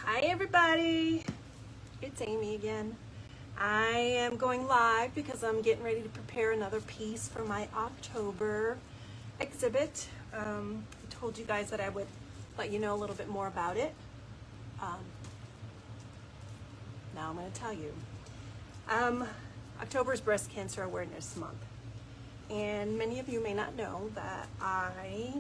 Hi everybody, it's Amy again. I am going live because I'm getting ready to prepare another piece for my October exhibit. I told you guys that I would let you know a little bit more about it. Now I'm going to tell you. October is Breast Cancer Awareness Month, and many of you may not know that I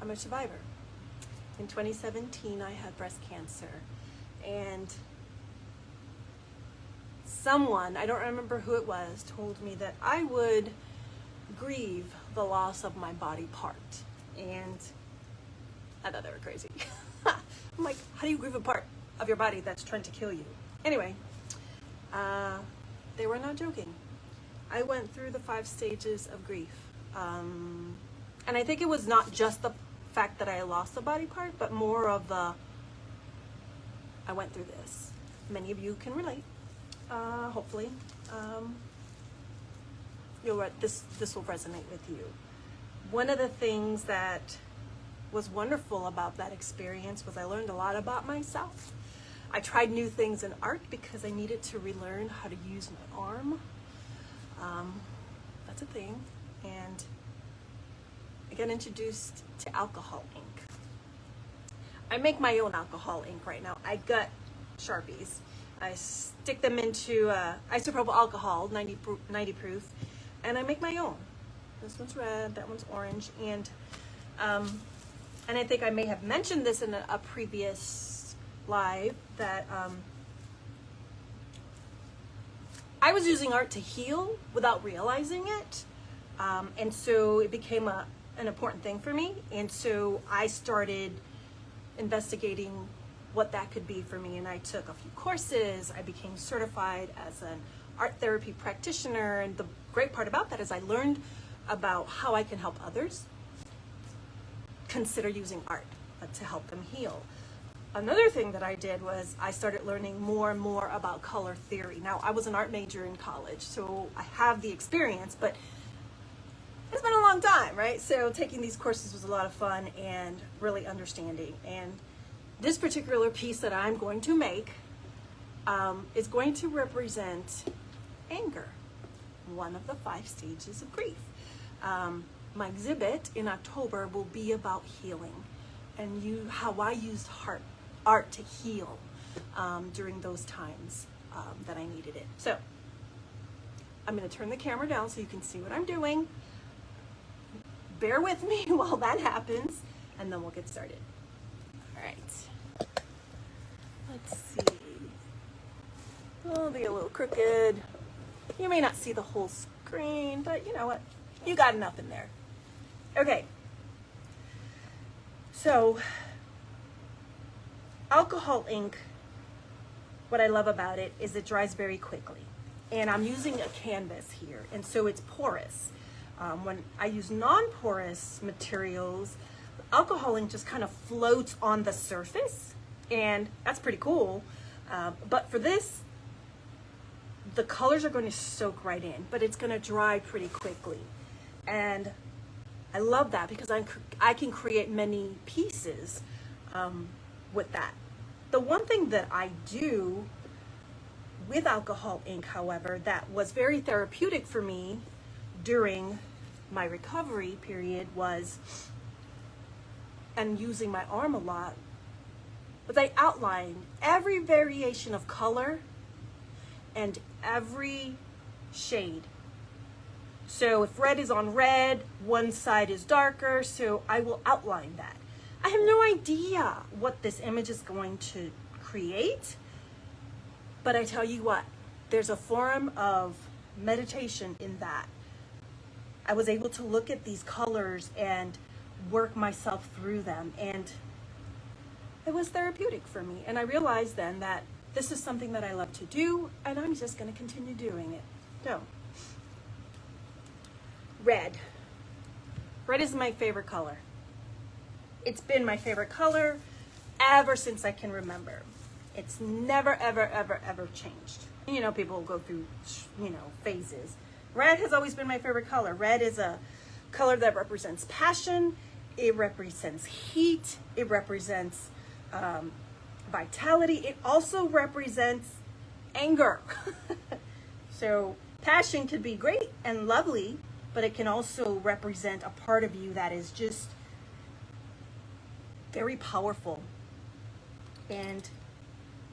am a survivor. In 2017, I had breast cancer, and someone, I don't remember who it was, told me that I would grieve the loss of my body part, and I thought they were crazy. I'm like, how do you grieve a part of your body that's trying to kill you? Anyway, they were not joking. I went through the 5 stages of grief, and I think it was not just the fact that I lost a body part, but more of the I went through this. Many of you can relate, hopefully. This will resonate with you. One of the things that was wonderful about that experience was I learned a lot about myself. I tried new things in art because I needed to relearn how to use my arm. That's a thing. And I got introduced to alcohol ink. I make my own alcohol ink right now. I got Sharpies. I stick them into isopropyl alcohol, 90 proof, and I make my own. This one's red, that one's orange, and I think I may have mentioned this in a previous live that I was using art to heal without realizing it, and so it became an important thing for me, and so I started investigating what that could be for me, and I took a few courses. I became certified as an art therapy practitioner, and the great part about that is I learned about how I can help others consider using art to help them heal. Another thing that I did was I started learning more and more about color theory. Now, I was an art major in college, so I have the experience, but it's been a long time, right? So taking these courses was a lot of fun and really understanding. And this particular piece that I'm going to make is going to represent anger, one of the 5 stages of grief. My exhibit in October will be about healing and how I used art to heal during those times that I needed it. So I'm going to turn the camera down so you can see what I'm doing. Bear with me while that happens, and then we'll get started. All right. Let's see. I'll be a little crooked. You may not see the whole screen, but you know what? You got enough in there. Okay. So, alcohol ink, what I love about it is it dries very quickly. And I'm using a canvas here, and so it's porous. When I use non-porous materials, alcohol ink just kind of floats on the surface, and that's pretty cool. But for this, the colors are going to soak right in, but it's going to dry pretty quickly. And I love that because I can create many pieces with that. The one thing that I do with alcohol ink, however, that was very therapeutic for me during my recovery period was, and using my arm a lot, but I outlined every variation of color and every shade. So if red is on red, one side is darker, so I will outline that. I have no idea what this image is going to create, but I tell you what, there's a form of meditation in that. I was able to look at these colors and work myself through them, and it was therapeutic for me. And I realized then that this is something that I love to do, and I'm just going to continue doing it. So, red. Red is my favorite color. It's been my favorite color ever since I can remember. It's never, ever, ever, ever changed. You know, people go through, phases. Red has always been my favorite color. Red is a color that represents passion. It represents heat. It represents vitality. It also represents anger. So passion could be great and lovely, but it can also represent a part of you that is just very powerful. And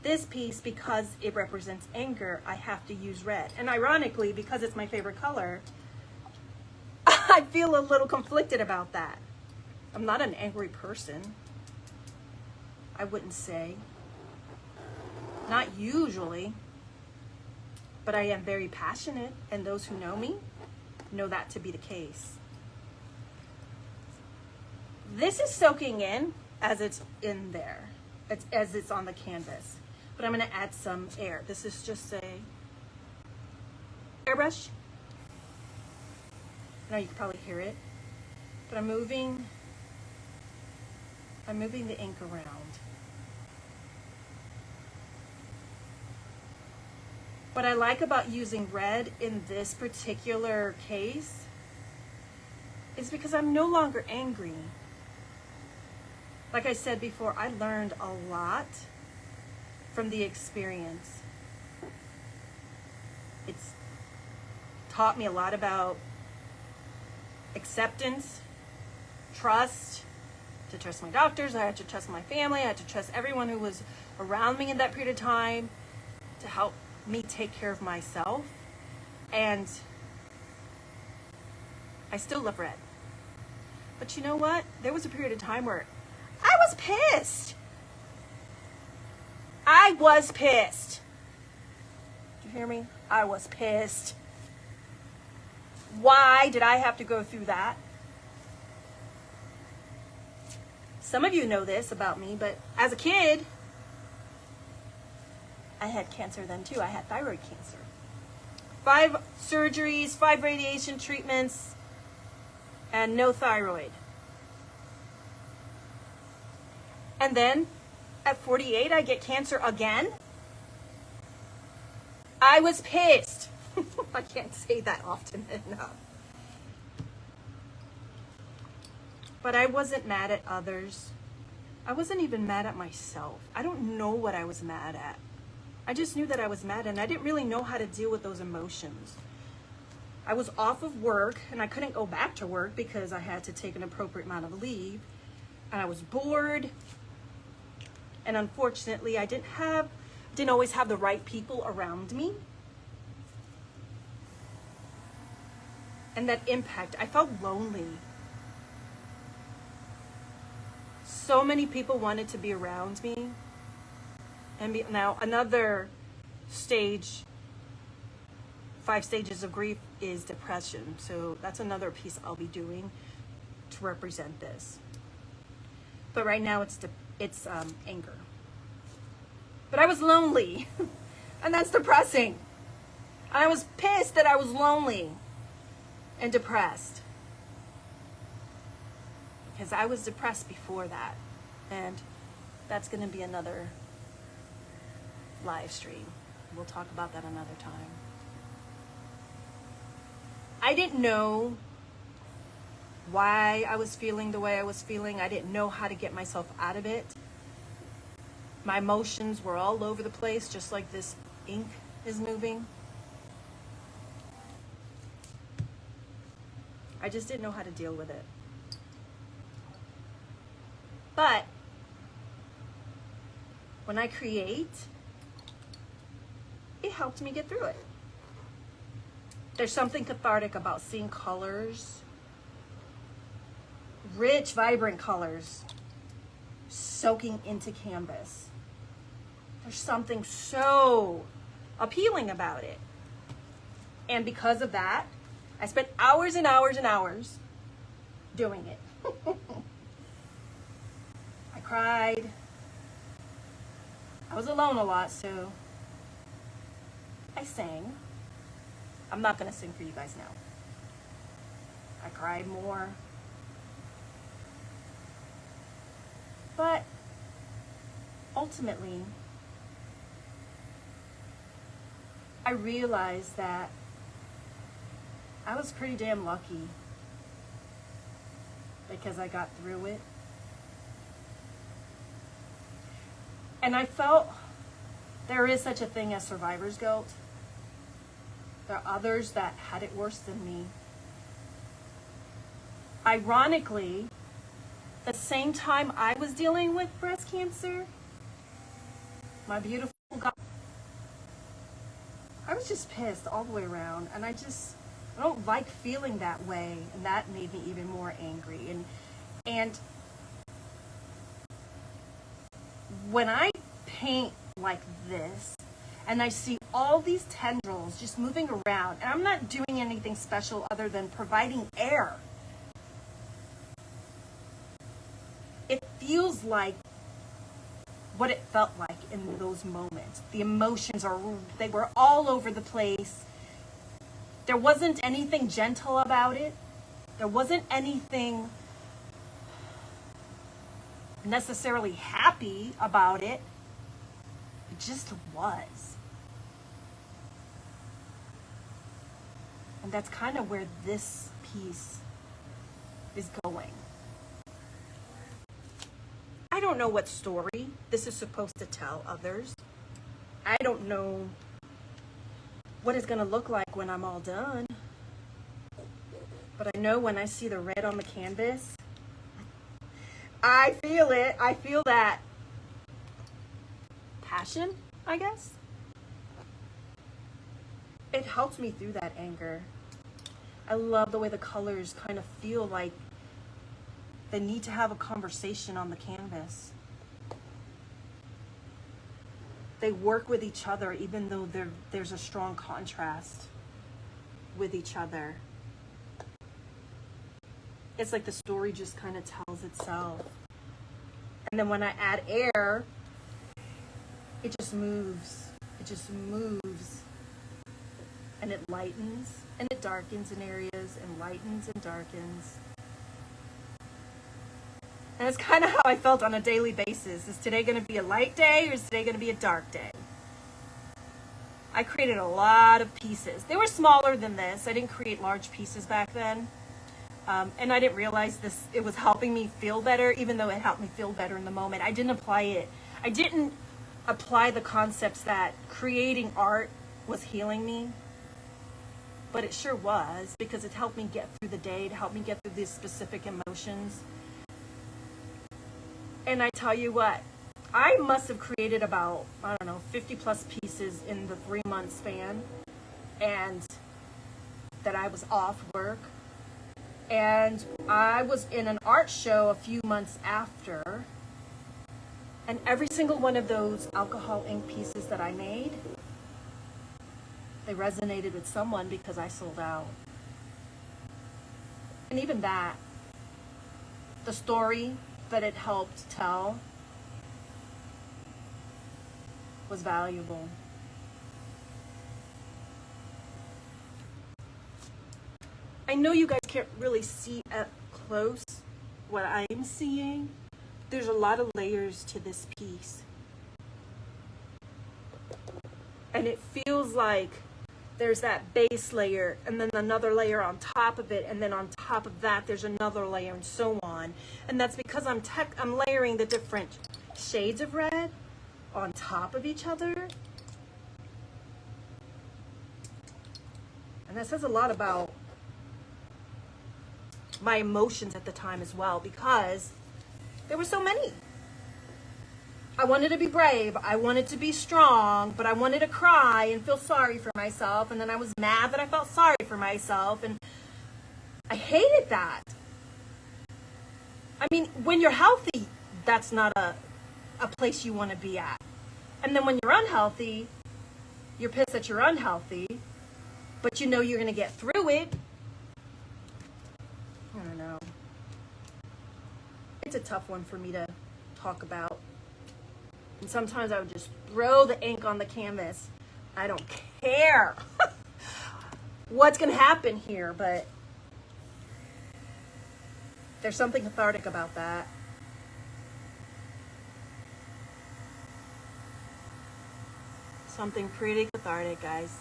this piece, because it represents anger, I have to use red. And ironically, because it's my favorite color, I feel a little conflicted about that. I'm not an angry person, I wouldn't say. Not usually. But I am very passionate, and those who know me know that to be the case. This is soaking in as it's in there, as it's on the canvas. But I'm going to add some air. This is just a airbrush. I know you can probably hear it, but I'm moving the ink around. What I like about using red in this particular case is because I'm no longer angry. Like I said before, I learned a lot from the experience. It's taught me a lot about acceptance, trust, to trust my doctors, I had to trust my family, I had to trust everyone who was around me in that period of time to help me take care of myself. And I still love red. But you know what? There was a period of time where I was pissed. I was pissed. Did you hear me? I was pissed. Why did I have to go through that? Some of you know this about me, but as a kid, I had cancer then too. I had thyroid cancer. 5 surgeries, 5 radiation treatments, and no thyroid. And then at 48, I get cancer again. I was pissed. I can't say that often enough. But I wasn't mad at others. I wasn't even mad at myself. I don't know what I was mad at. I just knew that I was mad, and I didn't really know how to deal with those emotions. I was off of work, and I couldn't go back to work because I had to take an appropriate amount of leave. And I was bored. And unfortunately, I didn't always have the right people around me. And that impact, I felt lonely. So many people wanted to be around me. And now another stage, 5 stages of grief, is depression. So that's another piece I'll be doing to represent this. But right now it's anger. But I was lonely, and that's depressing. I was pissed that I was lonely and depressed, because I was depressed before that, and that's going to be another live stream. We'll talk about that another time. I didn't know why I was feeling the way I was feeling. I didn't know how to get myself out of it. My emotions were all over the place, just like this ink is moving. I just didn't know how to deal with it. But when I create, it helped me get through it. There's something cathartic about seeing colors, rich, vibrant colors, soaking into canvas. There's something so appealing about it. And because of that, I spent hours and hours and hours doing it. I cried. I was alone a lot, so I sang. I'm not going to sing for you guys now. I cried more. But ultimately, I realized that I was pretty damn lucky because I got through it. And I felt there is such a thing as survivor's guilt. There are others that had it worse than me. Ironically, the same time I was dealing with breast cancer, my beautiful God, I was just pissed all the way around. And I don't like feeling that way. And that made me even more angry. And when I paint like this, and I see all these tendrils just moving around, and I'm not doing anything special other than providing air, it feels like what it felt like in those moments. The emotions they were all over the place. There wasn't anything gentle about it. There wasn't anything necessarily happy about it. It just was. And that's kind of where this piece is going. I don't know what story this is supposed to tell others. I don't know what it's going to look like when I'm all done. But I know when I see the red on the canvas, I feel it. I feel that passion, I guess. It helps me through that anger. I love the way the colors kind of feel like they need to have a conversation on the canvas. They work with each other even though there's a strong contrast with each other. It's like the story just kind of tells itself. And then when I add air, it just moves. It just moves. And it lightens and it darkens in areas and lightens and darkens. And it's kind of how I felt on a daily basis. Is today going to be a light day or is today going to be a dark day? I created a lot of pieces. They were smaller than this. I didn't create large pieces back then. And I didn't realize it was helping me feel better, even though it helped me feel better in the moment. I didn't apply the concepts that creating art was healing me. But it sure was, because it helped me get through the day. It helped me get through these specific emotions. And I tell you what, I must have created about, 50 plus pieces in the 3-month span. And that I was off work. And I was in an art show a few months after. And every single one of those alcohol ink pieces that I made, they resonated with someone because I sold out. And even that, the story that it helped tell was valuable. I know you guys can't really see up close what I'm seeing. There's a lot of layers to this piece. And it feels like there's that base layer and then another layer on top of it, and then on top of that there's another layer, and so on. And that's because I'm layering the different shades of red on top of each other. And that says a lot about my emotions at the time as well, because there were so many. I wanted to be brave, I wanted to be strong, but I wanted to cry and feel sorry for myself, and then I was mad that I felt sorry for myself, and I hated that. I mean, when you're healthy, that's not a place you want to be at. And then when you're unhealthy, you're pissed that you're unhealthy, but you know you're going to get through it. I don't know. It's a tough one for me to talk about. And sometimes I would just throw the ink on the canvas. I don't care what's going to happen here, but there's something cathartic about that. Something pretty cathartic, guys.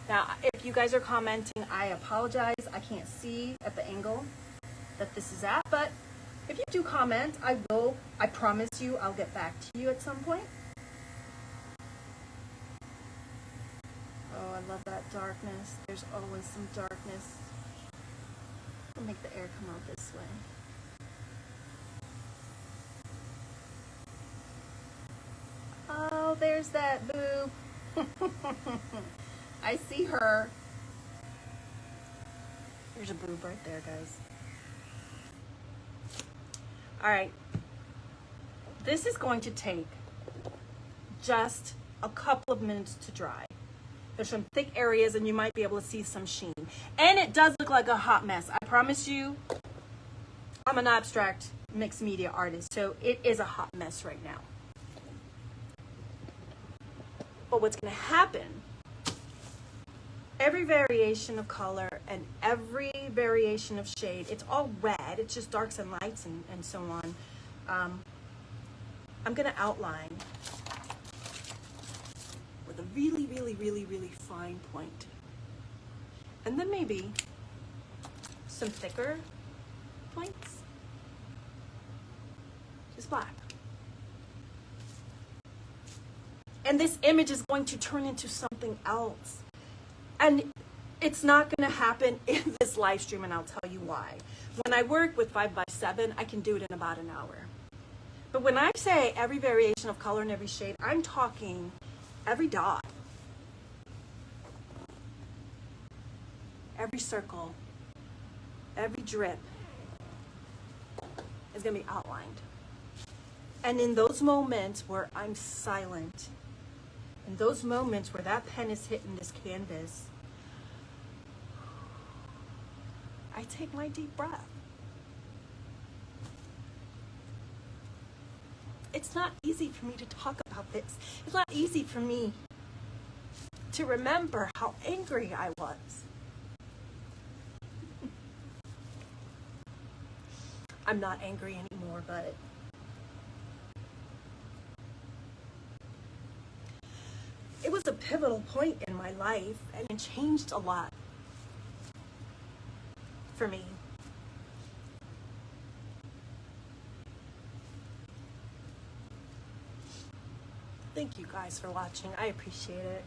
Now, if you guys are commenting, I apologize. I can't see at the angle that this is at, but if you do comment, I promise you, I'll get back to you at some point. love that darkness. There's always some darkness. I'll make the air come out this way. Oh, there's that boo. I see her. There's a boob right there, guys. All right. This is going to take just a couple of minutes to dry. There's some thick areas and you might be able to see some sheen. And it does look like a hot mess. I promise you, I'm an abstract mixed media artist, so it is a hot mess right now. But what's going to happen, every variation of color and every variation of shade, it's all red, it's just darks and lights and so on. I'm going to outline with a really, really, really, really fine point. And then maybe some thicker points. Just black. And this image is going to turn into something else. And it's not going to happen in this live stream, and I'll tell you why. When I work with 5x7, I can do it in about an hour. But when I say every variation of color and every shade, I'm talking every dot, every circle, every drip is going to be outlined. And in those moments where I'm silent, in those moments where that pen is hitting this canvas, I take my deep breath. It's not easy for me to talk about this. It's not easy for me to remember how angry I was. I'm not angry anymore, but it was a pivotal point in my life, and it changed a lot for me. Thank you guys for watching. I appreciate it.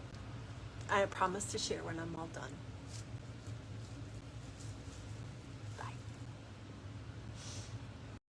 I promise to share when I'm all done.